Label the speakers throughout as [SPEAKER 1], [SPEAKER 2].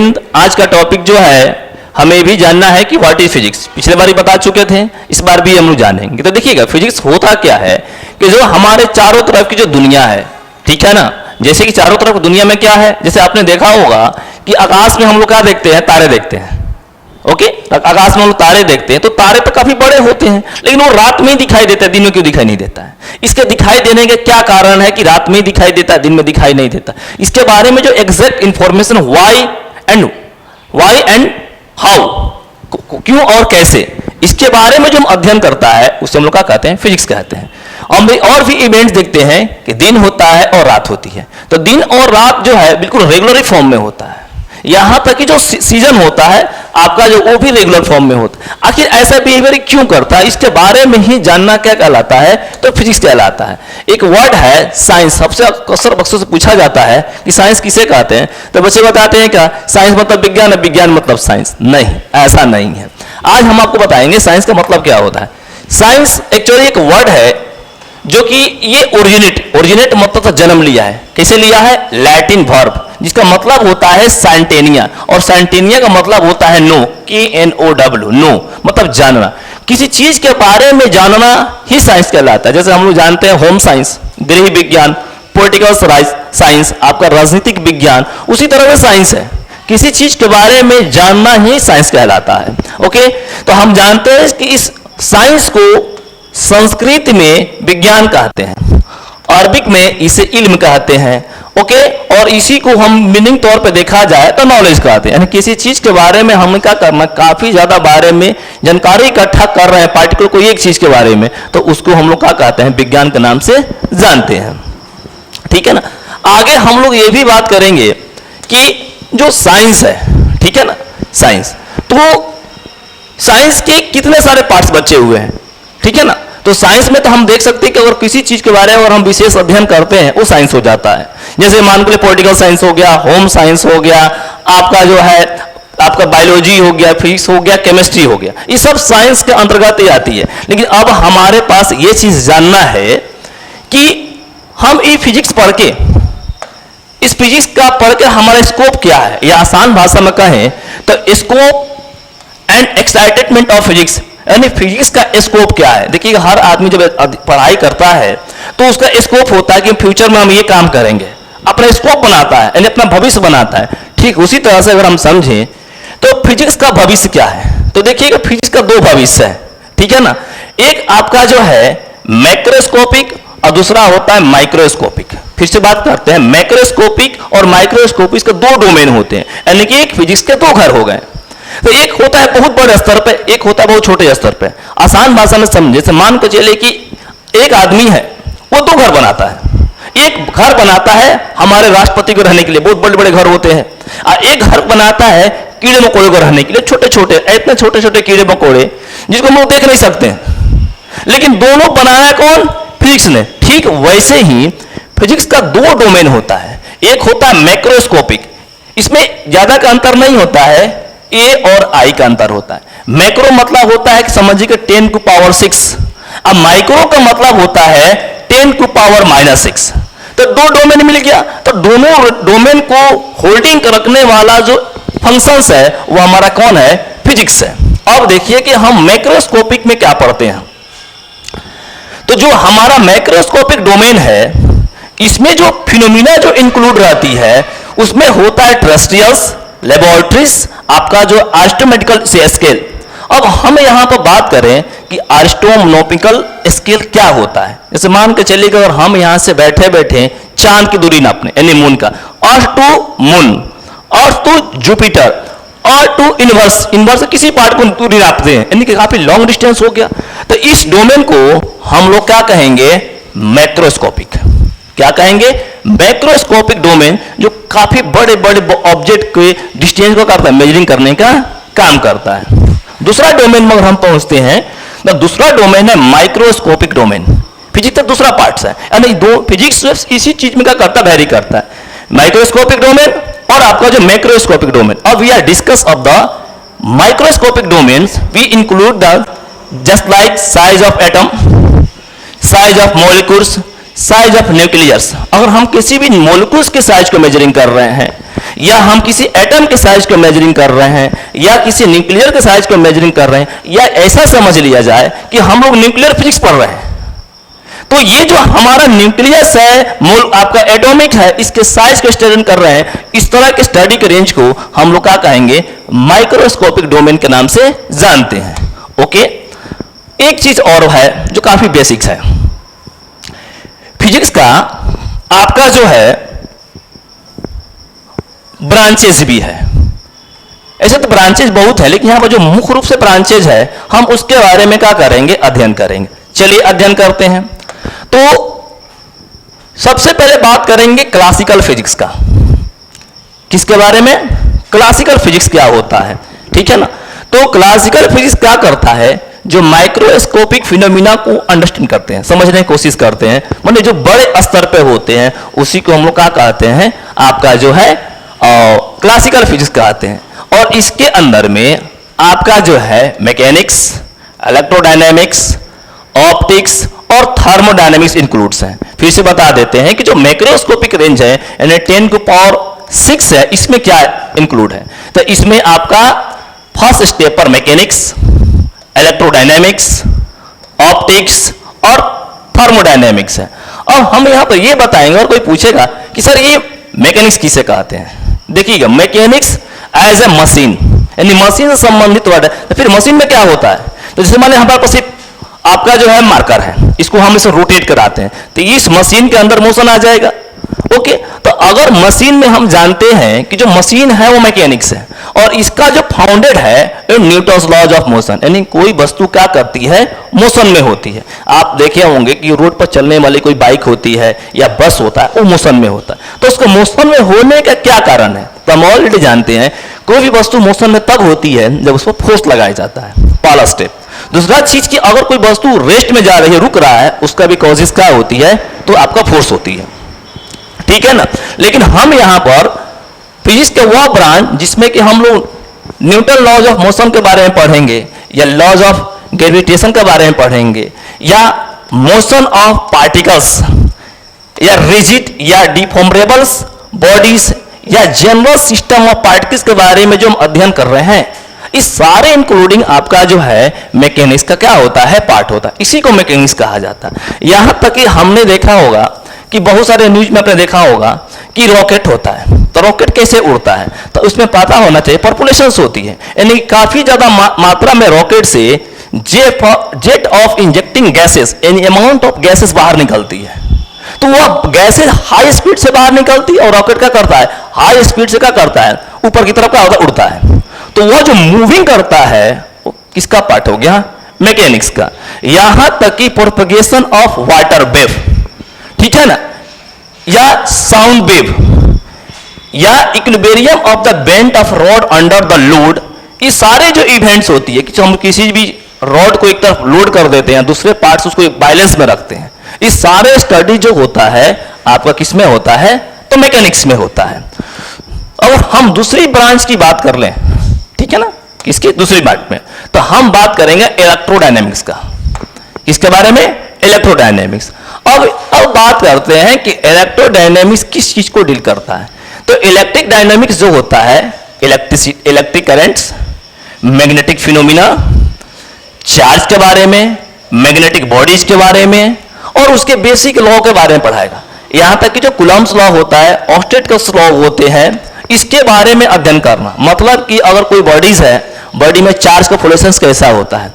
[SPEAKER 1] गोविंद, आज का टॉपिक जो है हमें भी जानना है कि व्हाट इज फिजिक्स। पिछले बार ही बता चुके थे, इस बार भी हम लोग जानेंगे। तो देखिएगा फिजिक्स होता क्या है कि जो हमारे चारों तरफ की जो दुनिया है, ठीक है ना, जैसे कि चारों तरफ दुनिया में क्या है, जैसे आपने देखा होगा कि आकाश में हम लोग क्या देखते हैं, तारे देखते हैं। ओके, आकाश में हम लोग तारे देखते हैं तो तारे तो काफी बड़े होते हैं, लेकिन वो रात में ही दिखाई देता है, दिन में क्यों दिखाई नहीं देता है? इसके दिखाई देने के क्या कारण है कि रात में ही दिखाई देता है, दिन में दिखाई नहीं देता? इसके बारे में जो exact information why and how, क्यों और कैसे, इसके बारे में जो हम अध्ययन करता है उसे हम लोग क्या कहते हैं, फिजिक्स कहते हैं। और भी इवेंट्स देखते हैं कि दिन होता है और रात होती है, तो दिन और रात जो है बिल्कुल रेगुलर फॉर्म में होता है। यहां तक कि जो सीजन होता है आपका जो, वो भी रेगुलर फॉर्म में होता है। आखिर ऐसा बिहेवियर क्यों करता है, इसके बारे में ही जानना क्या कहलाता है, तो फिजिक्स कहलाता है। एक वर्ड है साइंस, सबसे अक्सर बच्चों से पूछा जाता है कि साइंस किसे कहते हैं, तो बच्चे बताते हैं क्या साइंस मतलब विज्ञान है, विज्ञान मतलब साइंस। नहीं, ऐसा नहीं है। आज हम आपको बताएंगे साइंस का मतलब क्या होता है। साइंस एक्चुअली एक वर्ड है जो कि ये ओरिजिनेट मतलब जन्म लिया है। कैसे लिया है? लैटिन वर्ब, जिसका मतलब होता है सैंटेनिया, और सैंटेनिया का मतलब होता है नो, KNOW, नो मतलब जानना। किसी चीज के बारे में जानना ही साइंस कहलाता है। जैसे हम लोग जानते हैं होम साइंस, गृह विज्ञान, पॉलिटिकल साइंस, आपका राजनीतिक विज्ञान, उसी तरह से साइंस है। किसी चीज के बारे में जानना ही साइंस कहलाता है। ओके, तो हम जानते हैं कि इस साइंस को संस्कृत में विज्ञान कहते हैं, अरबिक में इसे इल्म कहते हैं। ओके, और इसी को हम मीनिंग तौर पे देखा जाए तो नॉलेज कहते हैं। यानी किसी चीज के बारे में हमें क्या करना, काफी ज्यादा बारे में जानकारी इकट्ठा कर रहे हैं, पार्टिकुलर कोई एक चीज के बारे में, तो उसको हम लोग क्या कहते हैं, विज्ञान के नाम से जानते हैं। ठीक है ना। आगे हम लोग ये भी बात करेंगे कि जो साइंस है, ठीक है ना, साइंस, तो साइंस के कितने सारे पार्ट्स बचे हुए हैं, ठीक है ना। तो साइंस में तो हम देख सकते हैं कि अगर किसी चीज के बारे में अगर हम विशेष अध्ययन करते हैं वो साइंस हो जाता है। जैसे मान के लिए पॉलिटिकल साइंस हो गया, होम साइंस हो गया, आपका जो है आपका बायोलॉजी हो गया, फिजिक्स हो गया, केमिस्ट्री हो गया, ये सब साइंस के अंतर्गत ही आती है। लेकिन अब हमारे पास ये चीज जानना है कि हम ये फिजिक्स पढ़ के, इस फिजिक्स का पढ़ के हमारा स्कोप क्या है, या आसान भाषा में कहें तो scope and excitement of physics, यानी फिजिक्स का स्कोप क्या है। देखिए हर आदमी जब पढ़ाई करता है तो उसका स्कोप होता है कि फ्यूचर में हम ये काम करेंगे, अपना स्कोप बनाता है, यानी अपना भविष्य बनाता है। ठीक उसी तरह से अगर हम समझें तो फिजिक्स का भविष्य क्या है, तो देखिएगा फिजिक्स का दो भविष्य है, ठीक है ना। एक आपका जो है मैक्रोस्कोपिक और दूसरा होता है माइक्रोस्कोपिक। फिर से बात करते हैं, मैक्रोस्कोपिक और माइक्रोस्कोपिक के दो डोमेन होते हैं, यानी कि एक फिजिक्स के दो घर हो गए। तो एक होता है बहुत बड़े स्तर पे, एक होता है बहुत छोटे स्तर पे। आसान भाषा में समझे, जैसे मान के चले कि एक आदमी है, वो दो घर बनाता है। एक घर बनाता है हमारे राष्ट्रपति को रहने के लिए, बहुत बड़े बड़े घर होते हैं, और एक घर बनाता है कीड़े मकोड़े को रहने के लिए, छोटे छोटे, इतने छोटे छोटे कीड़े मकोड़े जिसको हम लोग देख नहीं सकते हैं, लेकिन दोनों बनाया कौन, फिजिक्स ने। ठीक वैसे ही फिजिक्स का दो डोमेन होता है, एक होता है मैक्रोस्कोपिक, इसमें ज्यादा का अंतर नहीं होता है, ए और आई का अंतर होता है। मैक्रो मतलब होता है कि समझिए 10 की पावर 6, अब माइक्रो का मतलब होता है 10 की पावर -6। तो दो डोमेन मिल गया, तो दोनों डोमेन को होल्डिंग रखने वाला जो फंक्शंस है वो हमारा कौन है, फिजिक्स है। अब देखिए कि हम मैक्रोस्कोपिक में क्या पढ़ते हैं। तो जो हमारा मैक्रोस्कोपिक डोमेन है, इसमें जो फिनोमिना जो इंक्लूड रहती है उसमें होता है टेरेस्ट्रियल्स, लेबोरेटरीज, आपका जो एस्ट्रोनॉमिकल स्केल। अब हम यहां पर बात करें कि एस्ट्रोनॉमिकल स्केल क्या होता है। जैसे मान के चलिए कि अगर हम यहां से बैठे बैठे चांद की दूरी नापने, यानी मून का, earth to moon, earth to Jupiter, earth to inverse किसी पार्ट को दूरी नापते हैं, यानी कि काफी लॉन्ग डिस्टेंस हो गया। तो इस डोमेन को हम लोग क्या कहेंगे, मैक्रोस्कोपिक। क्या कहेंगे, मैक्रोस्कोपिक डोमेन, जो काफी बड़े बड़े ऑब्जेक्ट के डिस्टेंस को करता है, मेजरिंग करने का काम करता है। दूसरा डोमेन में अगर हम पहुंचते हैं तो दूसरा डोमेन है माइक्रोस्कोपिक डोमेन। फिजिक्स का दूसरा पार्ट है, यानी दो फिजिक्स इसी चीज में क्या करता है, वेरी करता है, माइक्रोस्कोपिक डोमेन और आपका जो मैक्रोस्कोपिक डोमेन। अब we are discuss of the microscopic domains, we include the just like size of atom, size of molecules, size of nucleus. अगर हम किसी भी मॉलिक्यूल्स के साइज को मेजरिंग कर रहे हैं या हम एटम के साइज को मेजरिंग कर रहे हैं, या किसी न्यूक्लियर के साइज को मेजरिंग कर रहे हैं, या ऐसा समझ लिया जाए कि हम लोग न्यूक्लियर फिजिक्स पढ़ रहे हैं, तो ये जो हमारा न्यूक्लियस है, मूल आपका एटॉमिक है, इसके साइज को स्टडी कर रहे हैं, इस तरह के स्टडी के रेंज को हम लोग क्या कहेंगे, माइक्रोस्कोपिक डोमेन के नाम से जानते हैं। ओके, एक चीज और है जो काफी बेसिक्स है फिजिक्स का, आपका जो है ब्रांचेज भी है। ऐसे तो ब्रांचेज बहुत है, लेकिन यहां पर जो मुख्य रूप से ब्रांचेज है हम उसके बारे में क्या करेंगे, अध्ययन करेंगे। चलिए अध्ययन करते हैं। तो सबसे पहले बात करेंगे क्लासिकल फिजिक्स का। किसके बारे में, क्लासिकल फिजिक्स क्या होता है, ठीक है ना। तो क्लासिकल फिजिक्स क्या करता है, जो माइक्रोस्कोपिक फिनोमिना को अंडरस्टैंड करते हैं, समझने की कोशिश करते हैं, मतलब जो बड़े स्तर पे होते हैं उसी को हम लोग क्या कहते हैं, आपका जो है क्लासिकल फिजिक्स कहते हैं। और इसके अंदर में आपका जो है मैकेनिक्स, इलेक्ट्रोडायनेमिक्स, ऑप्टिक्स और थर्मोडायनेमिक्स इंक्लूड्स हैं। फिर से बता देते हैं कि जो मैक्रोस्कोपिक रेंज है यानी 10 की पावर 6 है, इसमें क्या इंक्लूड है, तो इसमें आपका फर्स्ट स्टेप पर मैकेनिक्स, इलेक्ट्रोडायनेमिक्स, ऑप्टिक्स और थर्मोडायनेमिक्स है। और हम यहां पर ये बताएंगे, और कोई पूछेगा कि सर ये मैकेनिक्स किसे कहते हैं, देखिएगा मैकेनिक्स एज ए मशीन, यानी मशीन से संबंधित वर्ड है। तो फिर मशीन में क्या होता है, तो जैसे मान हमारे पास आपका जो है मार्कर है, इसको हम इसे रोटेट कराते हैं, तो इस मशीन के अंदर मोशन आ जाएगा। ओके, तो अगर मशीन में हम जानते हैं कि जो मशीन है वो मैकेनिक्स है, और इसका जो फाउंडेड है न्यूटन्स लॉज ऑफ मोशन, यानी कोई वस्तु क्या करती है, मोशन में होती है। आप देखे होंगे कि रोड पर चलने वाली कोई बाइक होती है या बस होता है, वो मोशन में होता है। तो उसको मोशन में होने का क्या कारण है, तो हम ऑलरेडी जानते हैं कोई भी वस्तु मोशन में तब होती है जब उस पर फोर्स लगाया जाता है, पहला स्टेप। दूसरा चीज कि अगर कोई वस्तु रेस्ट में जा रही है, रुक रहा है, उसका भी कॉजेस क्या होती है, तो आपका फोर्स होती है, ठीक है ना। लेकिन हम यहां पर फिजिक्स के वह ब्रांच जिसमें कि हम लोग न्यूटन लॉज ऑफ मोशन के बारे में पढ़ेंगे, या लॉज ऑफ ग्रेविटेशन के बारे में पढ़ेंगे, या मोशन ऑफ पार्टिकल्स, या रिजिड या डिफॉर्मेबल्स बॉडीज, या जनरल सिस्टम ऑफ पार्टिकल्स के बारे में जो हम अध्ययन कर रहे हैं, इस सारे इंक्लूडिंग आपका जो है मैकेनिक्स का क्या होता है, पार्ट होता है। इसी को मैकेनिक्स कहा जाता है। यहां तक कि हमने देखा होगा कि बहुत सारे न्यूज में आपने देखा होगा कि रॉकेट होता है, तो रॉकेट कैसे उड़ता है, तो उसमें पता होना चाहिए पर्पुलेशंस होती है, यानी काफी ज्यादा मात्रा में रॉकेट से जेट ऑफ इंजेक्टिंग गैसेस, यानी अमाउंट ऑफ गैसेस बाहर निकलती है। तो वह गैसेस हाई स्पीड से बाहर निकलती है, और रॉकेट क्या करता है, हाई स्पीड से क्या करता है, ऊपर की तरफ क्या होता है, उड़ता है। तो वह जो मूविंग करता है वो किसका पार्ट हो गया, मैकेनिक्स का। यहां तक कि प्रोपगेशन ऑफ वाटर वेव, ठीक है ना, या साउंड वेव, या equilibrium of the bent of rod under the load, ये सारे जो इवेंट्स होती है कि हम किसी भी रॉड को एक तरफ लोड कर देते हैं, दूसरे पार्ट्स उसको एक बैलेंस में रखते हैं, इस सारे स्टडी जो होता है आपका किस में होता है, तो मैकेनिक्स में होता है। अब हम दूसरी ब्रांच की बात कर लें, ठीक है ना, किसकी, दूसरी बात में, तो हम बात करेंगे इलेक्ट्रोडायनेमिक्स का। किसके बारे में, इलेक्ट्रोडायनेमिक्स। अब बात करते हैं कि इलेक्ट्रोडायनेमिक्स किस चीज को डील करता है, तो इलेक्ट्रिक डायनेमिक्स जो होता है, electric currents, magnetic phenomena, charge के बारे में, मैग्नेटिक बॉडीज के बारे में, और उसके बेसिक लॉ के बारे में पढ़ाएगा। यहां तक कि जो कुलम्ब्स लॉ होता है, ऑस्टेटकस लॉ होते हैं, इसके बारे में अध्ययन करना। मतलब कि अगर कोई बॉडीज है, बॉडी में चार्ज का फ्लोरेसेंस कैसा होता है,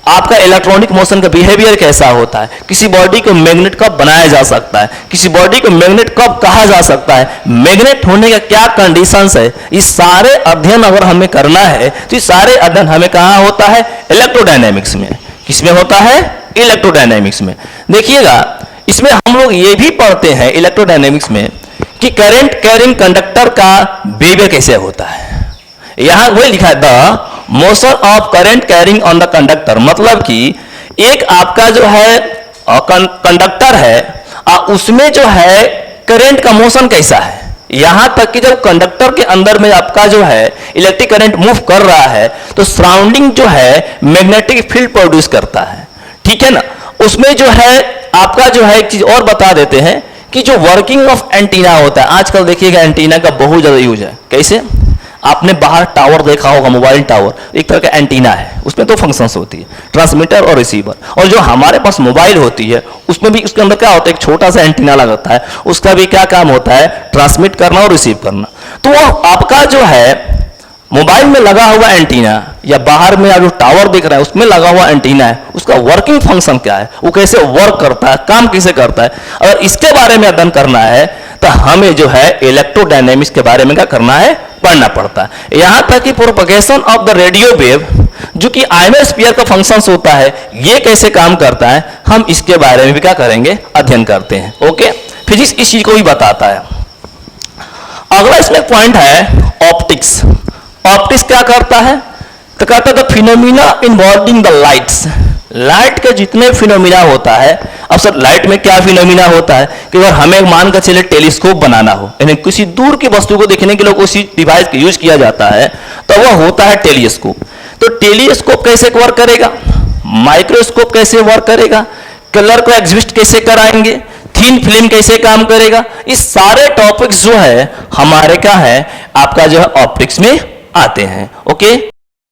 [SPEAKER 1] आपका इलेक्ट्रॉनिक मोशन का बिहेवियर कैसा होता है, किसी बॉडी को मैग्नेट कब बनाया जा सकता है, किसी बॉडी को मैग्नेट कब कहा जा सकता है, मैग्नेट होने का क्या कंडीशंस है, ये सारे अध्ययन अगर हमें करना है तो ये सारे अध्ययन हमें कहाँ होता है, इलेक्ट्रोडायनेमिक्स में। किसमें होता है, इलेक्ट्रोडायनेमिक्स में। देखिएगा इसमें हम लोग ये भी पढ़ते हैं इलेक्ट्रोडायनेमिक्स में कि करंट कैरिंग कंडक्टर का बिहेवियर कैसे होता है। यहां वही लिखा है, the motion of current carrying on the conductor, मतलब कि एक आपका जो है कंडक्टर है, उसमें जो है करंट का मोशन कैसा है। यहां तक कि जब कंडक्टर के अंदर में आपका जो है इलेक्ट्रिक करंट मूव कर रहा है, तो सराउंडिंग जो है मैग्नेटिक फील्ड प्रोड्यूस करता है, ठीक है ना। उसमें जो है आपका जो है एक चीज और बता देते हैं कि जो वर्किंग ऑफ एंटीना होता है, आजकल देखिएगा एंटीना का बहुत ज़्यादा यूज है। कैसे? आपने बाहर टावर देखा होगा, मोबाइल टावर एक तरह का एंटीना है, उसमें दो फंक्शंस होती है, ट्रांसमीटर और रिसीवर। और जो हमारे पास मोबाइल होती है उसमें भी उसके अंदर क्या होता है, एक छोटा सा एंटीना लगता है, उसका भी क्या काम होता है, ट्रांसमिट करना और रिसीव करना। तो वो आपका जो है मोबाइल में लगा हुआ एंटीना या बाहर में जो टावर दिख रहा है उसमें लगा हुआ एंटीना है, उसका वर्किंग फंक्शन क्या है, वो कैसे वर्क करता है, काम कैसे करता है, अगर इसके बारे में अध्ययन करना है तो हमें जो है इलेक्ट्रोडायनेमिक्स के बारे में क्या करना है, पढ़ना पड़ता है। यहां तक कि propagation of the radio wave जो कि आयोनोस्फीयर का फंक्शन होता है, ये कैसे काम करता है, हम इसके बारे में भी क्या करेंगे, अध्ययन करते हैं। ओके, फिजिक्स इस चीज को भी बताता है। अगला इसमें पॉइंट है ऑप्टिक्स। ऑप्टिक्स क्या करता है, तो कहता है the phenomena involving the lights. Light के जितने फिनोमिना होता है, अब सर लाइट में क्या फिनोमिना होता है कि अगर हमें मान कर चले टेलीस्कोप बनाना हो, यानी किसी दूर की वस्तु को देखने के लिए उसी डिवाइस का यूज किया जाता है, तो वह होता है टेलीस्कोप। तो टेलीस्कोप कैसे वर्क करेगा, माइक्रोस्कोप कैसे वर्क करेगा, कलर को एग्जिस्ट कैसे कराएंगे, थीन फिल्म कैसे काम करेगा, इस सारे टॉपिक्स जो है हमारे क्या है, आपका जो है ऑप्टिक्स में आते हैं। ओके।